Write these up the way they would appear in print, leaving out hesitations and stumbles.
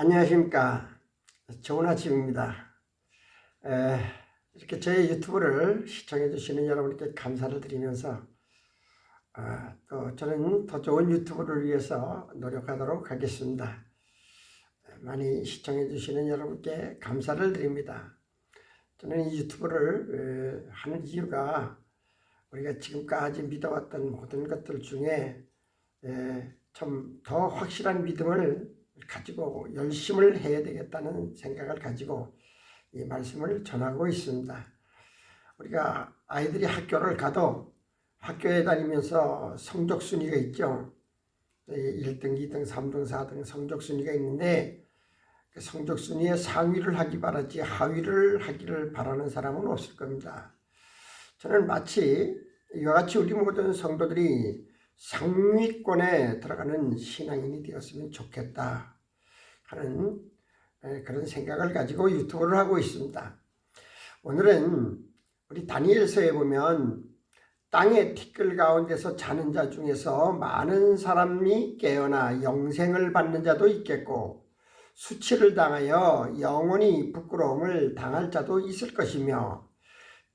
안녕하십니까. 좋은 아침입니다. 이렇게 제 유튜브를 시청해 주시는 여러분께 감사를 드리면서 또 저는 더 좋은 유튜브를 위해서 노력하도록 하겠습니다. 많이 시청해 주시는 여러분께 감사를 드립니다. 저는 이 유튜브를 하는 이유가 우리가 지금까지 믿어왔던 모든 것들 중에 좀 더 확실한 믿음을 가지고 열심을 해야 되겠다는 생각을 가지고 이 말씀을 전하고 있습니다. 우리가 아이들이 학교를 가도 학교에 다니면서 성적 순위가 있죠. 1등, 2등, 3등, 4등 성적 순위가 있는데 그 성적 순위에 상위를 하기 바라지 하위를 하기를 바라는 사람은 없을 겁니다. 저는 마치 이와 같이 우리 모든 성도들이 상위권에 들어가는 신앙인이 되었으면 좋겠다 하는 그런 생각을 가지고 유튜브를 하고 있습니다. 오늘은 우리 다니엘서에 보면 땅의 티끌 가운데서 자는 자 중에서 많은 사람이 깨어나 영생을 받는 자도 있겠고 수치를 당하여 영원히 부끄러움을 당할 자도 있을 것이며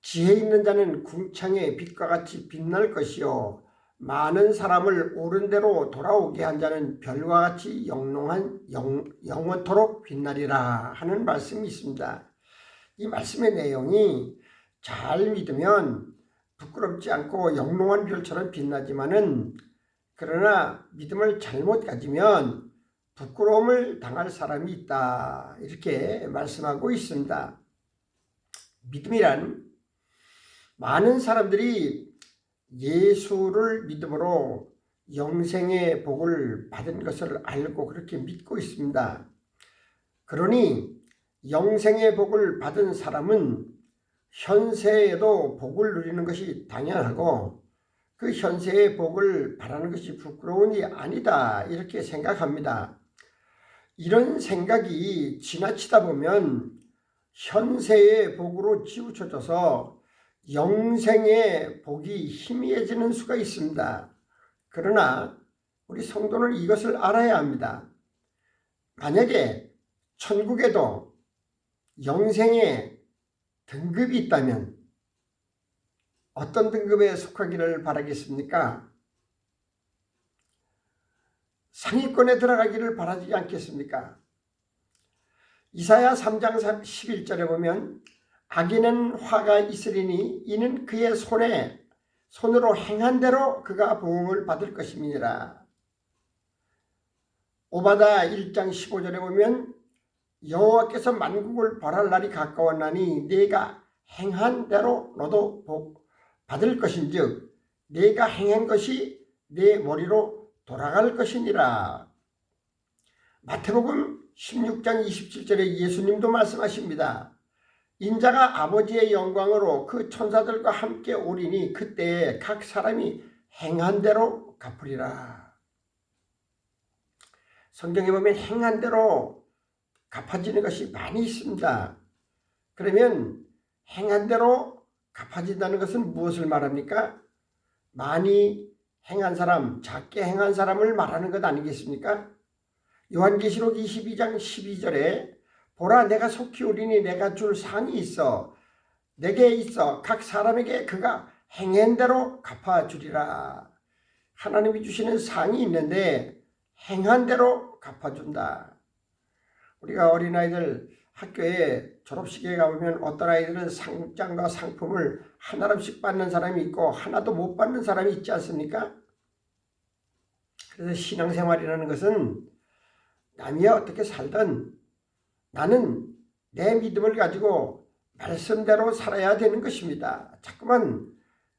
지혜 있는 자는 궁창의 빛과 같이 빛날 것이요 많은 사람을 옳은 대로 돌아오게 한 자는 별과 같이 영원토록 빛나리라 하는 말씀이 있습니다. 이 말씀의 내용이 잘 믿으면 부끄럽지 않고 영롱한 별처럼 빛나지만은 그러나 믿음을 잘못 가지면 부끄러움을 당할 사람이 있다 이렇게 말씀하고 있습니다. 믿음이란 많은 사람들이 예수를 믿음으로 영생의 복을 받은 것을 알고 그렇게 믿고 있습니다. 그러니 영생의 복을 받은 사람은 현세에도 복을 누리는 것이 당연하고 그 현세의 복을 바라는 것이 부끄러운 일이 아니다 이렇게 생각합니다. 이런 생각이 지나치다 보면 현세의 복으로 치우쳐져서 영생의 복이 희미해지는 수가 있습니다. 그러나 우리 성도는 이것을 알아야 합니다. 만약에 천국에도 영생의 등급이 있다면 어떤 등급에 속하기를 바라겠습니까? 상위권에 들어가기를 바라지 않겠습니까? 이사야 3장 11절에 보면 악인은 화가 있으리니 이는 그의 손으로 행한 대로 그가 보응을 받을 것임이니라. 오바다 1장 15절에 보면 여호와께서 만국을 벌할 날이 가까웠나니 네가 행한 대로 너도 복 받을 것인즉 네가 행한 것이 네 머리로 돌아갈 것이니라. 마태복음 16장 27절에 예수님도 말씀하십니다. 인자가 아버지의 영광으로 그 천사들과 함께 오리니 그때에 각 사람이 행한 대로 갚으리라. 성경에 보면 행한 대로 갚아지는 것이 많이 있습니다. 그러면 행한 대로 갚아진다는 것은 무엇을 말합니까? 많이 행한 사람, 작게 행한 사람을 말하는 것 아니겠습니까? 요한계시록 22장 12절에 보라 내가 속히 오리니 내가 줄 상이 있어 내게 있어 각 사람에게 그가 행한 대로 갚아주리라. 하나님이 주시는 상이 있는데 행한 대로 갚아준다. 우리가 어린아이들 학교에 졸업식에 가보면 어떤 아이들은 상장과 상품을 하나씩 받는 사람이 있고 하나도 못 받는 사람이 있지 않습니까? 그래서 신앙생활이라는 것은 남이 어떻게 살든 나는 내 믿음을 가지고 말씀대로 살아야 되는 것입니다. 자꾸만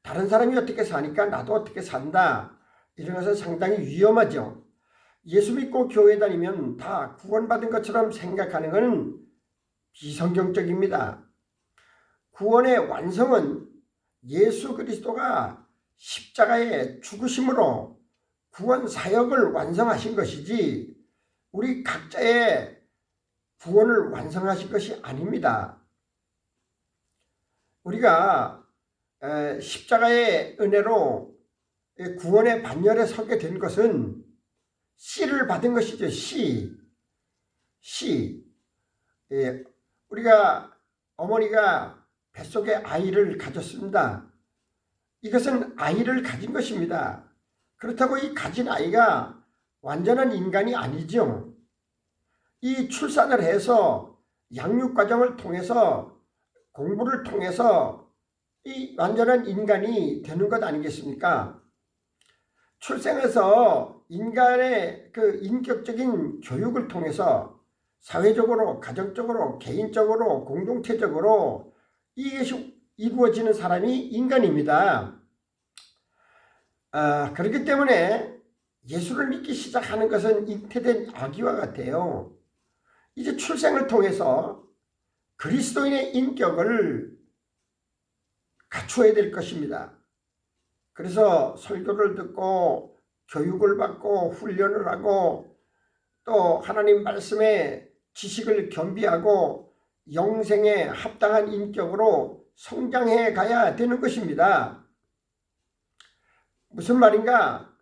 다른 사람이 어떻게 사니까 나도 어떻게 산다. 이런 것은 상당히 위험하죠. 예수 믿고 교회 다니면 다 구원받은 것처럼 생각하는 것은 비성경적입니다. 구원의 완성은 예수 그리스도가 십자가의 죽으심으로 구원 사역을 완성하신 것이지 우리 각자의 구원을 완성하신 것이 아닙니다. 우리가 십자가의 은혜로 구원의 반열에 서게 된 것은 씨를 받은 것이죠. 씨. 씨. 예, 우리가 어머니가 뱃속에 아이를 가졌습니다. 이것은 아이를 가진 것입니다. 그렇다고 이 가진 아이가 완전한 인간이 아니죠. 이 출산을 해서 양육 과정을 통해서 공부를 통해서 이 완전한 인간이 되는 것 아니겠습니까? 출생해서 인간의 그 인격적인 교육을 통해서 사회적으로, 가정적으로, 개인적으로, 공동체적으로 이것이 이루어지는 사람이 인간입니다. 그렇기 때문에 예수를 믿기 시작하는 것은 잉태된 아기와 같아요. 이제 출생을 통해서 그리스도인의 인격을 갖추어야 될 것입니다. 그래서 설교를 듣고 교육을 받고 훈련을 하고 또 하나님 말씀의 지식을 겸비하고 영생에 합당한 인격으로 성장해 가야 되는 것입니다. 무슨 말인가?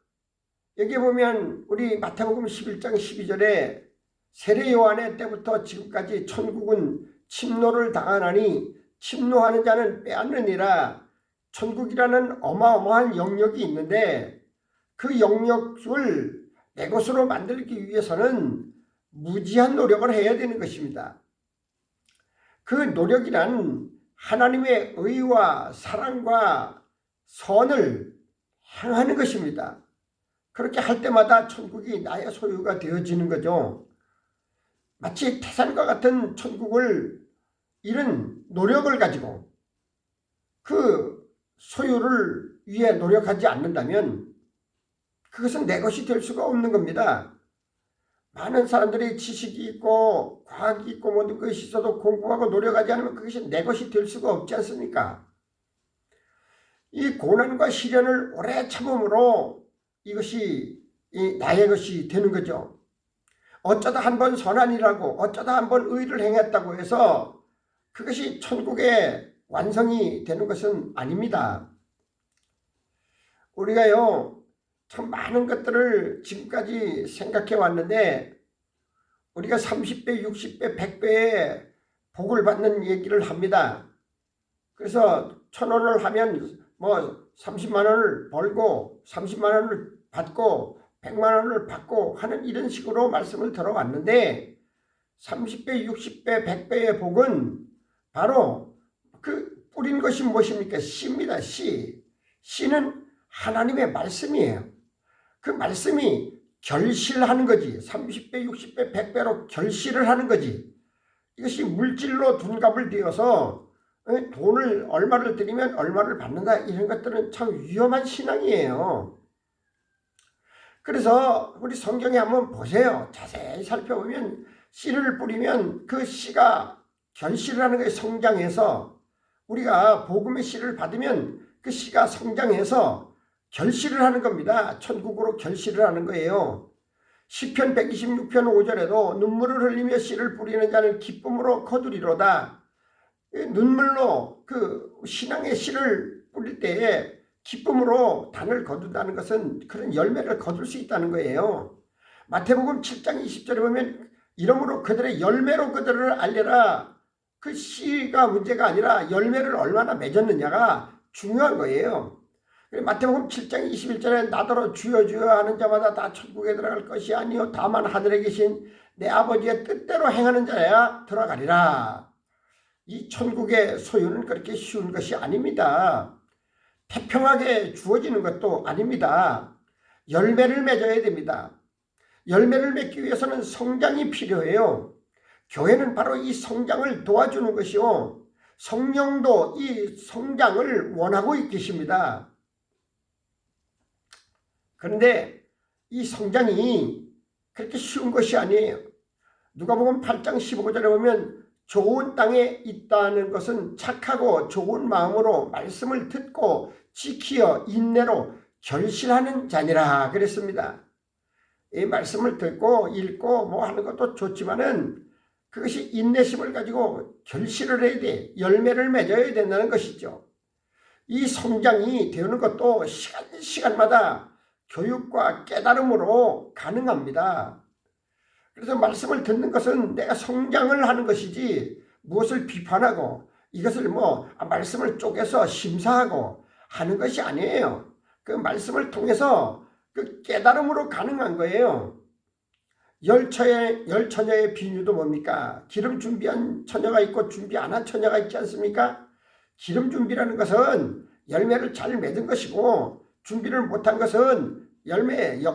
여기 보면 우리 마태복음 11장 12절에 세례 요한의 때부터 지금까지 천국은 침노를 당하나니 침노하는 자는 빼앗느니라. 천국이라는 어마어마한 영역이 있는데 그 영역을 내 것으로 만들기 위해서는 무지한 노력을 해야 되는 것입니다. 그 노력이란 하나님의 의와 사랑과 선을 행하는 것입니다. 그렇게 할 때마다 천국이 나의 소유가 되어지는 거죠. 마치 태산과 같은 천국을 이런 노력을 가지고 그 소유를 위해 노력하지 않는다면 그것은 내 것이 될 수가 없는 겁니다. 많은 사람들이 지식이 있고 과학이 있고 모든 것이 있어도 공부하고 노력하지 않으면 그것이 내 것이 될 수가 없지 않습니까? 이 고난과 시련을 오래 참음으로 이것이 나의 것이 되는 거죠. 어쩌다 한번 선한 일하고 어쩌다 한번 의를 행했다고 해서 그것이 천국의 완성이 되는 것은 아닙니다. 우리가요 참 많은 것들을 지금까지 생각해 왔는데 우리가 30배, 60배, 100배의 복을 받는 얘기를 합니다. 그래서 1,000원을 하면 뭐 30만 원을 벌고 30만 원을 받고 100만 원을 받고 하는 이런 식으로 말씀을 들어왔는데 30배, 60배, 100배의 복은 바로 그 뿌린 것이 무엇입니까? 씨입니다. 씨. 씨는 하나님의 말씀이에요. 그 말씀이 결실하는 거지. 30배, 60배, 100배로 결실을 하는 거지. 이것이 물질로 둔갑을 되어서 돈을 얼마를 들이면 얼마를 받는다 이런 것들은 참 위험한 신앙이에요. 그래서 우리 성경에 한번 보세요. 자세히 살펴보면 씨를 뿌리면 그 씨가 결실을 하는 거예요. 성장해서 우리가 복음의 씨를 받으면 그 씨가 성장해서 결실을 하는 겁니다. 천국으로 결실을 하는 거예요. 시편 126편 5절에도 눈물을 흘리며 씨를 뿌리는 자는 기쁨으로 거두리로다. 눈물로 그 신앙의 씨를 뿌릴 때에 기쁨으로 단을 거둔다는 것은 그런 열매를 거둘 수 있다는 거예요. 마태복음 7장 20절에 보면 이러므로 그들의 열매로 그들을 알려라. 그 씨가 문제가 아니라 열매를 얼마나 맺었느냐가 중요한 거예요. 마태복음 7장 21절에 나더러 주여 주여 하는 자마다 다 천국에 들어갈 것이 아니요 다만 하늘에 계신 내 아버지의 뜻대로 행하는 자야 들어가리라. 이 천국의 소유는 그렇게 쉬운 것이 아닙니다. 태평하게 주어지는 것도 아닙니다. 열매를 맺어야 됩니다. 열매를 맺기 위해서는 성장이 필요해요. 교회는 바로 이 성장을 도와주는 것이요. 성령도 이 성장을 원하고 계십니다. 그런데 이 성장이 그렇게 쉬운 것이 아니에요. 누가복음 8장 15절에 보면 좋은 땅에 있다는 것은 착하고 좋은 마음으로 말씀을 듣고 지키어 인내로 결실하는 자니라 그랬습니다. 이 말씀을 듣고 읽고 뭐 하는 것도 좋지만은 그것이 인내심을 가지고 결실을 해야 돼. 열매를 맺어야 된다는 것이죠. 이 성장이 되는 것도 시간마다 교육과 깨달음으로 가능합니다. 그래서 말씀을 듣는 것은 내가 성장을 하는 것이지 무엇을 비판하고 이것을 말씀을 쪼개서 심사하고 하는 것이 아니에요. 그 말씀을 통해서 그 깨달음으로 가능한 거예요. 열처녀의 비유도 뭡니까? 기름 준비한 처녀가 있고 준비 안 한 처녀가 있지 않습니까? 기름 준비라는 것은 열매를 잘 맺은 것이고 준비를 못한 것은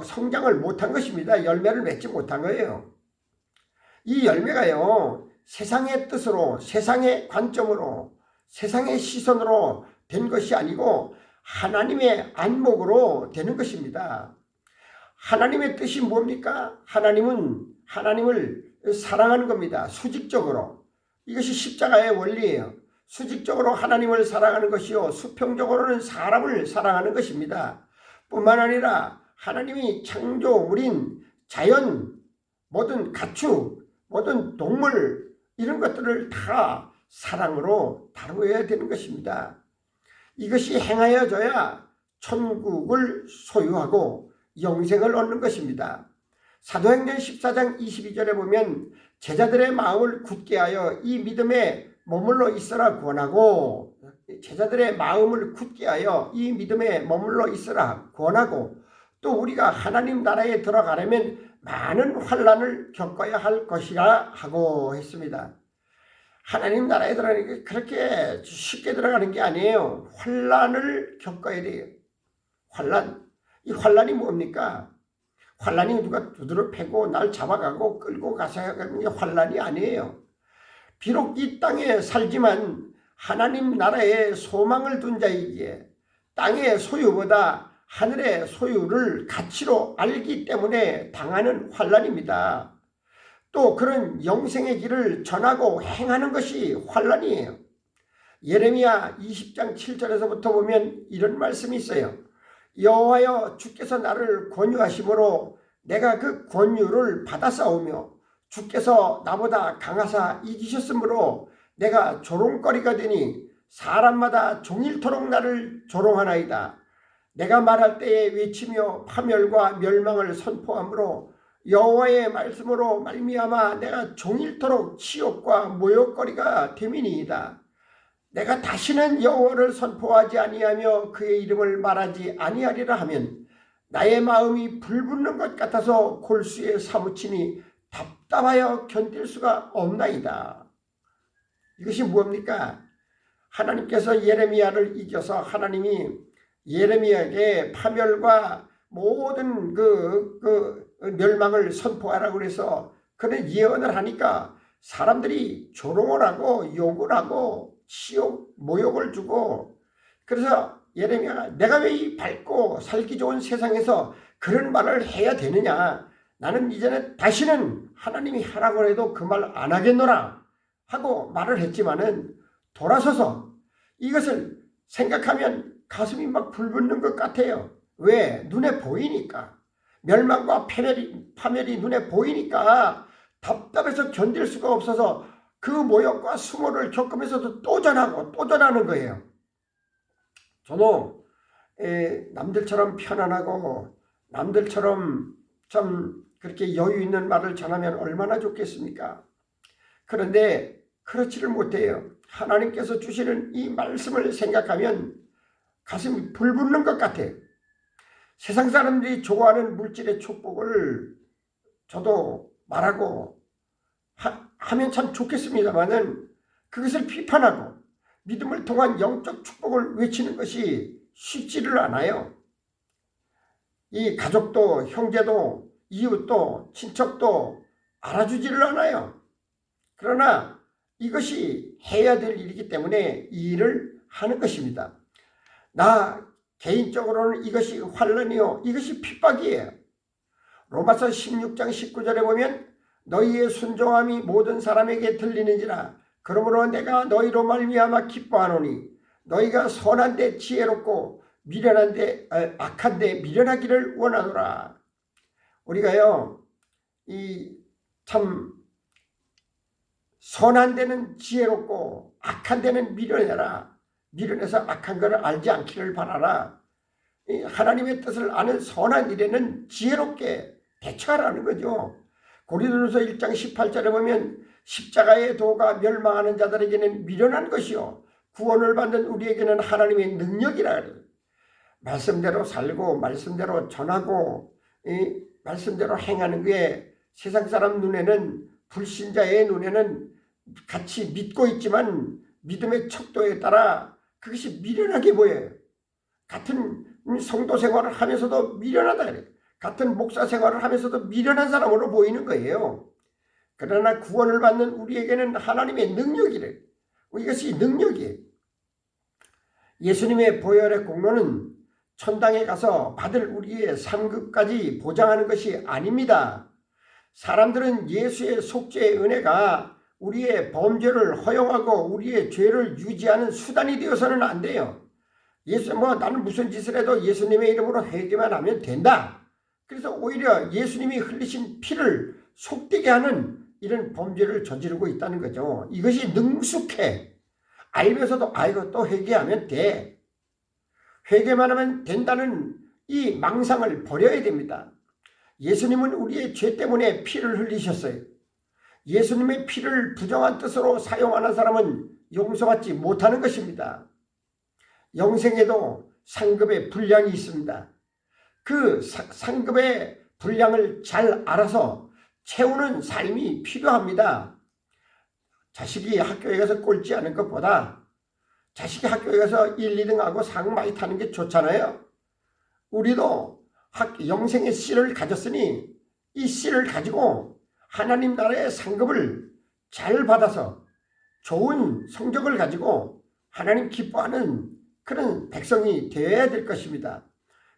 성장을 못한 것입니다. 열매를 맺지 못한 거예요. 이 열매가요, 세상의 뜻으로, 세상의 관점으로, 세상의 시선으로 된 것이 아니고 하나님의 안목으로 되는 것입니다. 하나님의 뜻이 뭡니까? 하나님은 하나님을 사랑하는 겁니다. 수직적으로. 이것이 십자가의 원리예요. 수직적으로 하나님을 사랑하는 것이요, 수평적으로는 사람을 사랑하는 것입니다. 뿐만 아니라 하나님이 창조물인 자연, 모든 가축, 모든 동물 이런 것들을 다 사랑으로 다루어야 되는 것입니다. 이것이 행하여져야 천국을 소유하고 영생을 얻는 것입니다. 사도행전 14장 22절에 보면 제자들의 마음을 굳게 하여 이 믿음에 머물러 있으라 권하고, 제자들의 마음을 굳게 하여 이 믿음에 머물러 있으라 권하고, 또 우리가 하나님 나라에 들어가려면 많은 환난을 겪어야 할 것이라 하고 했습니다. 하나님 나라에 들어가는 게 그렇게 쉽게 들어가는 게 아니에요. 환난을 겪어야 돼요. 환난. 이 환난이 뭡니까? 환난이 누가 두드러 패고 날 잡아가고 끌고 가서 하는 게 환난이 아니에요. 비록 이 땅에 살지만 하나님 나라에 소망을 둔 자이기에 땅의 소유보다 하늘의 소유를 가치로 알기 때문에 당하는 환난입니다. 또 그런 영생의 길을 전하고 행하는 것이 환난이에요. 예레미야 20장 7절에서부터 보면 이런 말씀이 있어요. 여호와여 주께서 나를 권유하심으로 내가 그 권유를 받아싸우며 주께서 나보다 강하사 이기셨으므로 내가 조롱거리가 되니 사람마다 종일토록 나를 조롱하나이다. 내가 말할 때에 외치며 파멸과 멸망을 선포하므로 여호와의 말씀으로 말미암아 내가 종일토록 치욕과 모욕거리가 됨이니이다. 내가 다시는 여호와를 선포하지 아니하며 그의 이름을 말하지 아니하리라 하면 나의 마음이 불붙는 것 같아서 골수에 사무치니 답답하여 견딜 수가 없나이다. 이것이 뭡니까? 하나님께서 예레미야를 이겨서 하나님이 예레미야에게 파멸과 모든 멸망을 선포하라고 그래서 그런 예언을 하니까 사람들이 조롱을 하고 욕을 하고 치욕, 모욕을 주고, 그래서 예레미야가 내가 왜 이 밝고 살기 좋은 세상에서 그런 말을 해야 되느냐, 나는 이제는 다시는 하나님이 하라고 해도 그 말 안 하겠노라 하고 말을 했지만은 돌아서서 이것을 생각하면 가슴이 막 불붙는 것 같아요. 왜? 눈에 보이니까. 멸망과 파멸이 눈에 보이니까 답답해서 견딜 수가 없어서 그 모욕과 수모를 겪으면서도 또 전하고 또 전하는 거예요. 저도 남들처럼 편안하고 남들처럼 좀 그렇게 여유 있는 말을 전하면 얼마나 좋겠습니까? 그런데 그렇지를 못해요. 하나님께서 주시는 이 말씀을 생각하면 가슴이 불붙는 것 같아요. 세상 사람들이 좋아하는 물질의 축복을 저도 말하고 하면 참 좋겠습니다만은 그것을 비판하고 믿음을 통한 영적 축복을 외치는 것이 쉽지를 않아요. 이 가족도 형제도 이웃도 친척도 알아주지를 않아요. 그러나 이것이 해야 될 일이기 때문에 이 일을 하는 것입니다. 나 개인적으로는 이것이 환난이요, 이것이 핍박이에요. 로마서 16장 19절에 보면 너희의 순종함이 모든 사람에게 들리는지라 그러므로 내가 너희로 말미암아 기뻐하노니 너희가 선한데 지혜롭고 미련한데 악한데 미련하기를 원하노라. 우리가요 이 참 선한 데는 지혜롭고 악한 데는 미련해라. 미련해서 악한 것을 알지 않기를 바라라. 하나님의 뜻을 아는 선한 일에는 지혜롭게 대처하라는 거죠. 고린도전서 1장 18절에 보면 십자가의 도가 멸망하는 자들에게는 미련한 것이요 구원을 받는 우리에게는 하나님의 능력이라 그래요. 말씀대로 살고 말씀대로 전하고 이 말씀대로 행하는 게 세상 사람 눈에는, 불신자의 눈에는 같이 믿고 있지만 믿음의 척도에 따라 그것이 미련하게 보여요. 같은 성도 생활을 하면서도 미련하다 그래요. 같은 목사 생활을 하면서도 미련한 사람으로 보이는 거예요. 그러나 구원을 받는 우리에게는 하나님의 능력이래. 이것이 능력이에요. 예수님의 보혈의 공로는 천당에 가서 받을 우리의 상급까지 보장하는 것이 아닙니다. 사람들은 예수의 속죄의 은혜가 우리의 범죄를 허용하고 우리의 죄를 유지하는 수단이 되어서는 안 돼요. 나는 무슨 짓을 해도 예수님의 이름으로 회개만 하면 된다. 그래서 오히려 예수님이 흘리신 피를 속되게 하는 이런 범죄를 저지르고 있다는 거죠. 이것이 능숙해. 알면서도 이거 또 회개하면 돼. 회개만 하면 된다는 이 망상을 버려야 됩니다. 예수님은 우리의 죄 때문에 피를 흘리셨어요. 예수님의 피를 부정한 뜻으로 사용하는 사람은 용서받지 못하는 것입니다. 영생에도 상급의 분량이 있습니다. 그 상급의 분량을 잘 알아서 채우는 삶이 필요합니다. 자식이 학교에 가서 꼴찌 하는 것보다 자식이 학교에 가서 1, 2등하고 상 많이 타는 게 좋잖아요. 우리도 영생의 씨를 가졌으니 이 씨를 가지고 하나님 나라의 상급을 잘 받아서 좋은 성적을 가지고 하나님 기뻐하는 그런 백성이 되어야 될 것입니다.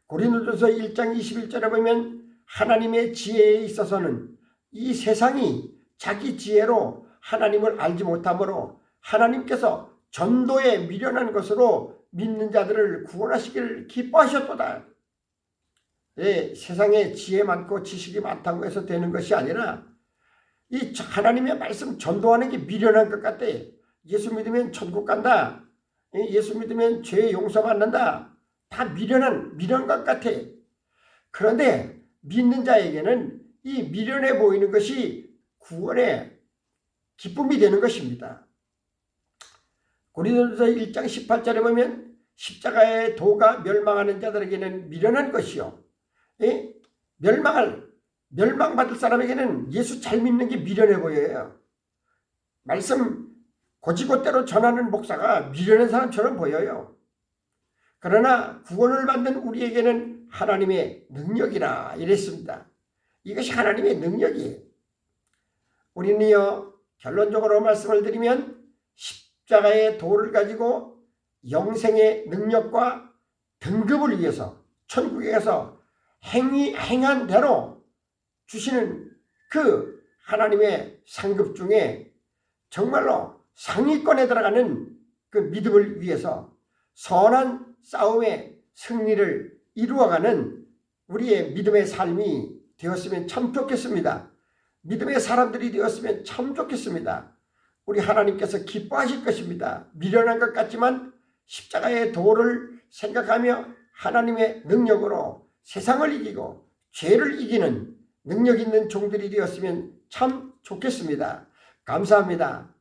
고린도전서 1장 21절에 보면 하나님의 지혜에 있어서는 이 세상이 자기 지혜로 하나님을 알지 못하므로 하나님께서 전도에 미련한 것으로 믿는 자들을 구원하시기를 기뻐하셨도다. 세상에 지혜 많고 지식이 많다고 해서 되는 것이 아니라 이 하나님의 말씀 전도하는 게 미련한 것 같아. 예수 믿으면 천국 간다. 예수 믿으면 죄 용서받는다. 다 미련 것 같아. 그런데 믿는 자에게는 이 미련해 보이는 것이 구원의 기쁨이 되는 것입니다. 고린도전서 1장 18절에 보면 십자가의 도가 멸망하는 자들에게는 미련한 것이요. 멸망받을 사람에게는 예수 잘 믿는 게 미련해 보여요. 말씀 고지고대로 전하는 목사가 미련한 사람처럼 보여요. 그러나 구원을 받는 우리에게는 하나님의 능력이라 이랬습니다. 이것이 하나님의 능력이에요. 우리는요, 결론적으로 말씀을 드리면 십자가의 도를 가지고 영생의 능력과 등급을 위해서 천국에 가서 행한 대로 주시는 그 하나님의 상급 중에 정말로 상위권에 들어가는 그 믿음을 위해서 선한 싸움의 승리를 이루어가는 우리의 믿음의 삶이 되었으면 참 좋겠습니다. 믿음의 사람들이 되었으면 참 좋겠습니다. 우리 하나님께서 기뻐하실 것입니다. 미련한 것 같지만 십자가의 도를 생각하며 하나님의 능력으로 세상을 이기고 죄를 이기는 능력 있는 종들이 되었으면 참 좋겠습니다. 감사합니다.